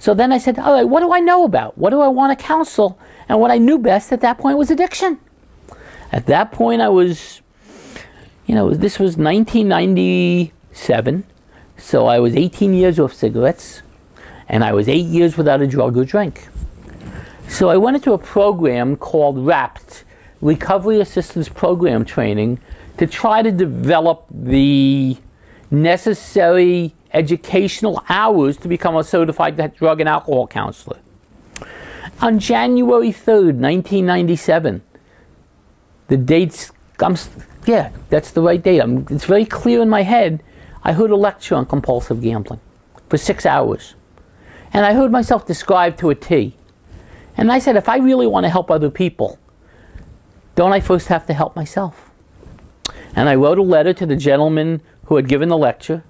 So then I said, all right, what do I know about? What do I want to counsel? And what I knew best at that point was addiction. At that point I was, this was 1997, so I was 18 years off cigarettes, and I was 8 years without a drug or drink. So I went into a program called RAPT, Recovery Assistance Program Training, to try to develop the necessary educational hours to become a certified drug and alcohol counselor. On January 3rd, 1997, the dates, yeah, that's the right date. It's very clear in my head. I heard a lecture on compulsive gambling for 6 hours. And I heard myself described to a T. And I said, if I really want to help other people, don't I first have to help myself? And I wrote a letter to the gentleman who had given the lecture,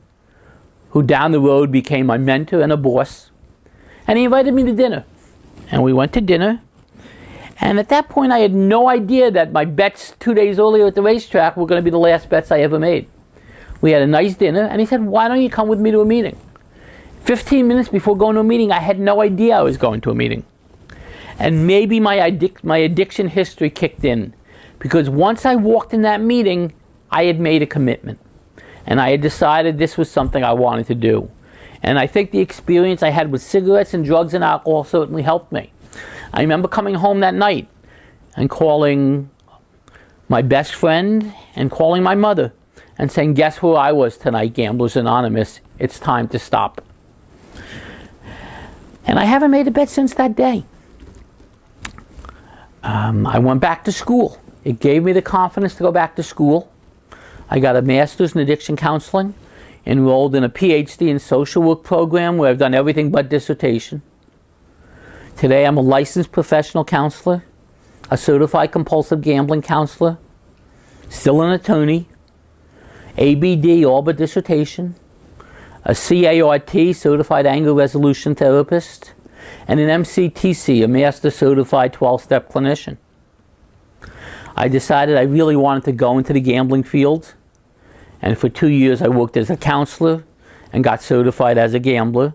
who down the road became my mentor and a boss. And he invited me to dinner. And we went to dinner. And at that point, I had no idea that my bets 2 days earlier at the racetrack were going to be the last bets I ever made. We had a nice dinner, and he said, why don't you come with me to a meeting? 15 minutes before going to a meeting, I had no idea I was going to a meeting. And maybe my addiction history kicked in, because once I walked in that meeting, I had made a commitment. And I had decided this was something I wanted to do. And I think the experience I had with cigarettes and drugs and alcohol certainly helped me. I remember coming home that night and calling my best friend and calling my mother and saying, guess where I was tonight, Gamblers Anonymous, it's time to stop. And I haven't made a bet since that day. I went back to school. It gave me the confidence to go back to school. I got a master's in addiction counseling, enrolled in a PhD in social work program where I've done everything but dissertation. Today I'm a licensed professional counselor, a certified compulsive gambling counselor, still an attorney, ABD, all but dissertation, a CART, certified anger resolution therapist, and an MCTC, a master certified 12-step clinician. I decided I really wanted to go into the gambling field, and for 2 years I worked as a counselor and got certified as a gambler.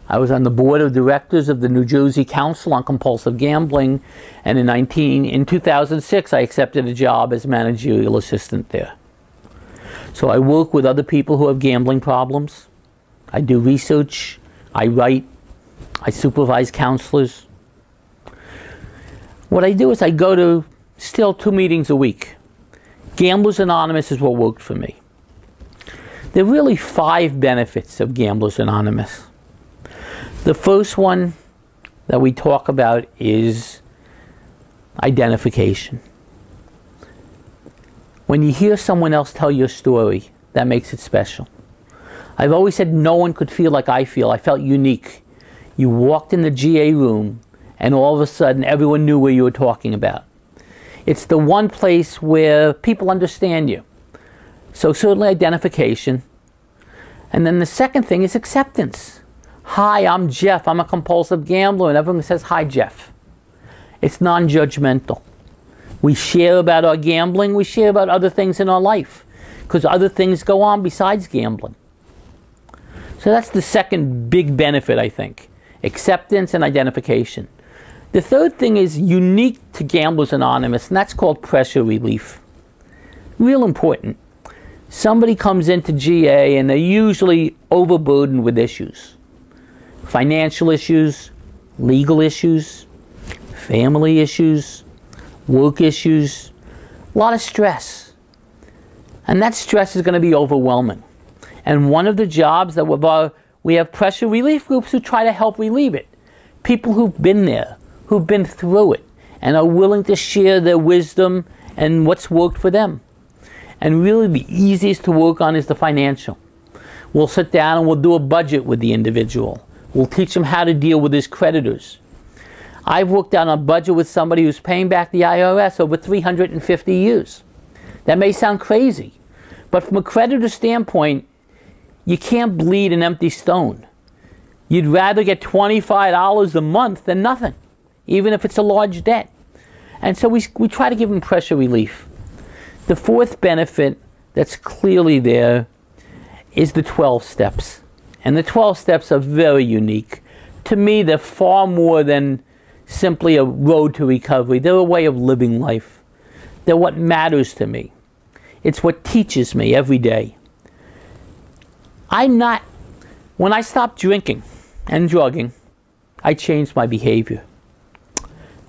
I was on the board of directors of the New Jersey Council on Compulsive Gambling, and in 2006 I accepted a job as managerial assistant there. So I work with other people who have gambling problems. I do research, I write, I supervise counselors. What I do is I go to still 2 meetings a week. Gamblers Anonymous is what worked for me. There are really 5 benefits of Gamblers Anonymous. The first one that we talk about is identification. When you hear someone else tell your story, that makes it special. I've always said no one could feel like I feel. I felt unique. You walked in the GA room and all of a sudden everyone knew what you were talking about. It's the one place where people understand you. So certainly identification. And then the second thing is acceptance. Hi, I'm Jeff. I'm a compulsive gambler. And everyone says, hi, Jeff. It's non-judgmental. We share about our gambling. We share about other things in our life, because other things go on besides gambling. So that's the second big benefit, I think. Acceptance and identification. The third thing is unique to Gamblers Anonymous, and that's called pressure relief. Real important. Somebody comes into GA and they're usually overburdened with issues. Financial issues, legal issues, family issues, work issues, a lot of stress. And that stress is going to be overwhelming. And one of the jobs that we have pressure relief groups who try to help relieve it. People who've been there, who've been through it, and are willing to share their wisdom and what's worked for them. And really the easiest to work on is the financial. We'll sit down and we'll do a budget with the individual. We'll teach him how to deal with his creditors. I've worked on a budget with somebody who's paying back the IRS over 350 years. That may sound crazy, but from a creditor standpoint, you can't bleed an empty stone. You'd rather get $25 a month than nothing, even if it's a large debt. And so we try to give them pressure relief. The fourth benefit that's clearly there is the 12 steps. And the 12 steps are very unique to me, they're far more than simply a road to recovery. They're a way of living life. They're what matters to me. It's what teaches me every day. When I stopped drinking and drugging, I changed my behavior.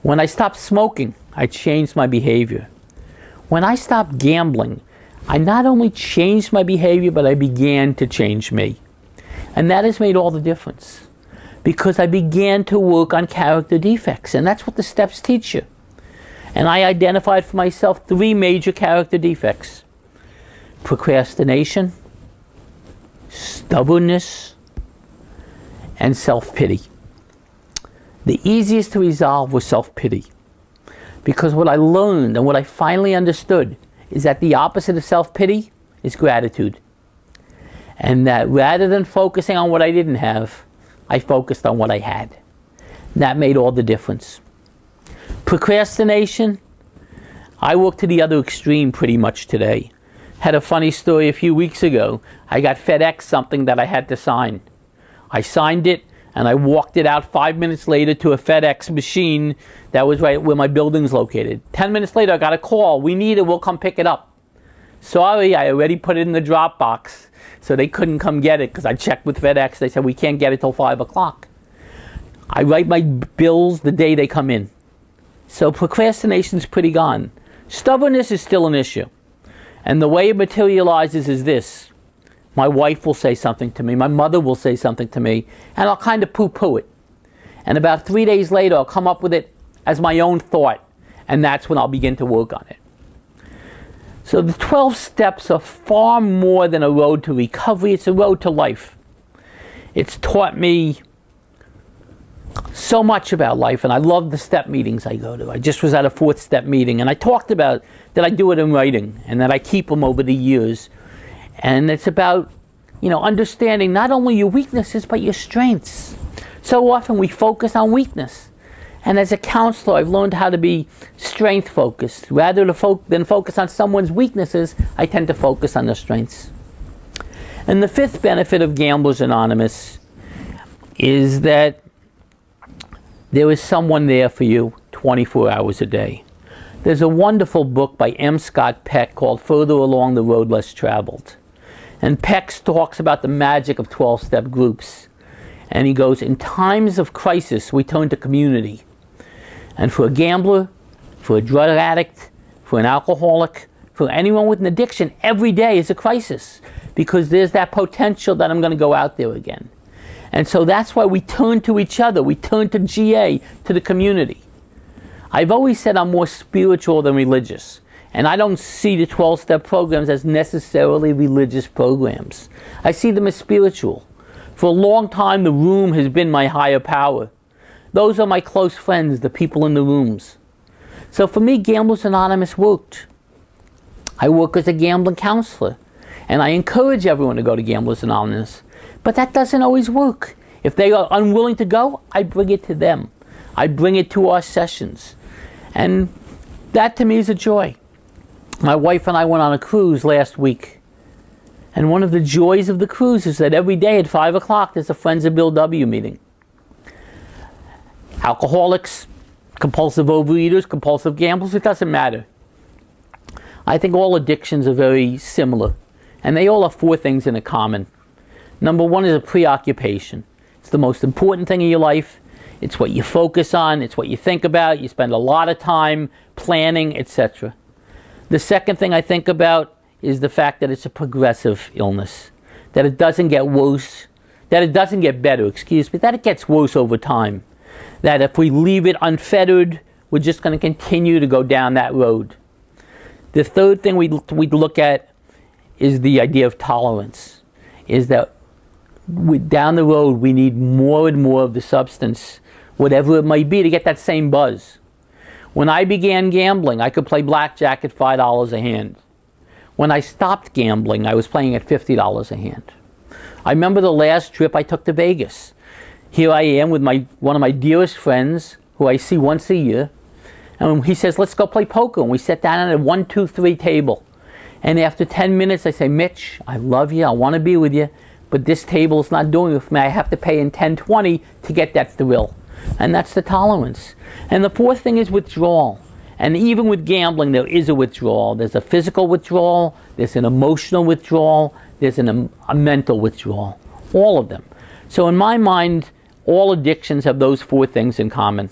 When I stopped smoking, I changed my behavior. When I stopped gambling, I not only changed my behavior, but I began to change me. And that has made all the difference, because I began to work on character defects, and that's what the steps teach you. And I identified for myself 3 major character defects: procrastination, stubbornness, and self-pity. The easiest to resolve was self-pity, because what I learned and what I finally understood is that the opposite of self-pity is gratitude. And that rather than focusing on what I didn't have, I focused on what I had. And that made all the difference. Procrastination, I worked to the other extreme pretty much today. Had a funny story a few weeks ago. I got FedEx something that I had to sign. I signed it and I walked it out 5 minutes later to a FedEx machine that was right where my building's located. 10 minutes later, I got a call. We need it, we'll come pick it up. Sorry, I already put it in the drop box, so they couldn't come get it because I checked with FedEx. They said, we can't get it till 5 o'clock. I write my bills the day they come in. So procrastination's pretty gone. Stubbornness is still an issue. And the way it materializes is this. My wife will say something to me, my mother will say something to me, and I'll kind of poo-poo it. And about 3 days later, I'll come up with it as my own thought, and that's when I'll begin to work on it. So the 12 steps are far more than a road to recovery, it's a road to life. It's taught me so much about life, and I love the step meetings I go to. I just was at a 4th step meeting, and I talked about that I do it in writing, and that I keep them over the years. And it's about, understanding not only your weaknesses, but your strengths. So often we focus on weakness. And as a counselor, I've learned how to be strength-focused. Rather than focus on someone's weaknesses, I tend to focus on their strengths. And the 5th benefit of Gamblers Anonymous is that there is someone there for you 24 hours a day. There's a wonderful book by M. Scott Peck called Further Along the Road Less Traveled. And Peck talks about the magic of 12-step groups. And he goes, in times of crisis, we turn to community. And for a gambler, for a drug addict, for an alcoholic, for anyone with an addiction, every day is a crisis. Because there's that potential that I'm going to go out there again. And so that's why we turn to each other. We turn to GA, to the community. I've always said I'm more spiritual than religious. And I don't see the 12-step programs as necessarily religious programs. I see them as spiritual. For a long time, the room has been my higher power. Those are my close friends, the people in the rooms. So for me, Gamblers Anonymous worked. I work as a gambling counselor. And I encourage everyone to go to Gamblers Anonymous. But that doesn't always work. If they are unwilling to go, I bring it to them. I bring it to our sessions. And that to me is a joy. My wife and I went on a cruise last week. And one of the joys of the cruise is that every day at 5 o'clock there's a Friends of Bill W. meeting. Alcoholics, compulsive overeaters, compulsive gamblers, it doesn't matter. I think all addictions are very similar. And they all have 4 things in common. Number 1 is a preoccupation. It's the most important thing in your life. It's what you focus on. It's what you think about. You spend a lot of time planning, etc. The second thing I think about is the fact that it's a progressive illness. That it doesn't get worse. That it doesn't get better, that it gets worse over time. That if we leave it unfettered, we're just going to continue to go down that road. The third thing we look at is the idea of tolerance. Is that down the road we need more and more of the substance, whatever it might be, to get that same buzz. When I began gambling, I could play blackjack at $5 a hand. When I stopped gambling, I was playing at $50 a hand. I remember the last trip I took to Vegas. Here I am with one of my dearest friends, who I see once a year, and he says, let's go play poker. And we sit down at a 1, 2, 3 table. And after 10 minutes, I say, Mitch, I love you, I want to be with you, but this table is not doing it for me. I have to pay in 10, 20 to get that thrill. And that's the tolerance. And the fourth thing is withdrawal. And even with gambling, there is a withdrawal. There's a physical withdrawal, there's an emotional withdrawal, there's a mental withdrawal. All of them. So in my mind, all addictions have those four things in common.